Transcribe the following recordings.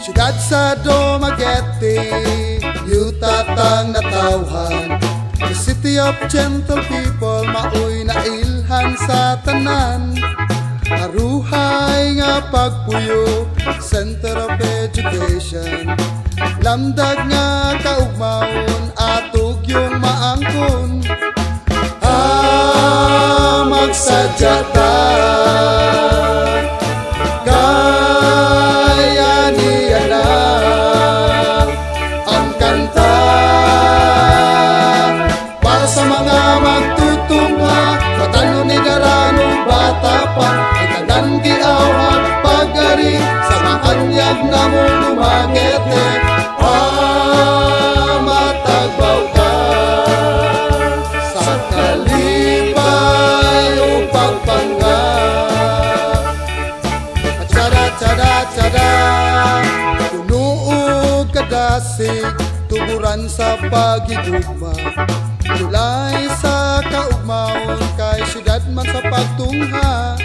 Siyudad sa Dumaguete, yutatang natawhan. The city of gentle people, maoy na ilhan sa tanan. Aruhay nga pagpuyo, center of education. Lamdag nga kaugmaon, atog yung maangkon. Magsadya ta, kaya niya na ang kanta. Para sa mga magtutungha, matano ni garano bata pa, ay tanan giawag pag-ari sa maanyag na mo Dumaguete. Matagbaw ka sa kalipay o pagpanggap. Tsada, tunuog kadasig, tuburan sa pagigugma. Tulay sa kaugmaon, kay siyudad man sa pagtungha.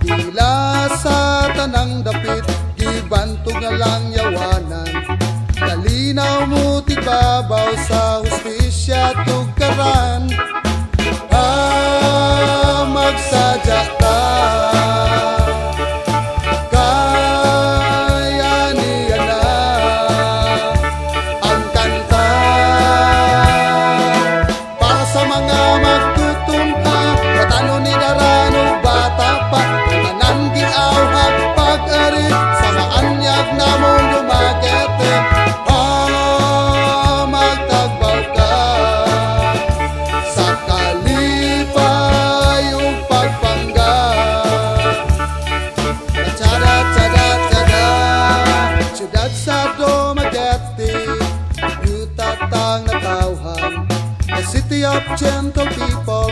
Ila sa tanang dapit, gibantog na lang yawanan. Kalinaw mo tibabaw sa hustisya tugkaran. Magsadya ta, kaya niya na ang kanta. Para sa mga magtutungha, matano ni darano bata pa, tanan giawhag pag-ari sa maanyag na mong Dumaguete. Magtagbaw ka sa kalipay o pagpanggap. Tsada, siyudad sa Dumaguete, yutatang natawhan. The city of gentle people,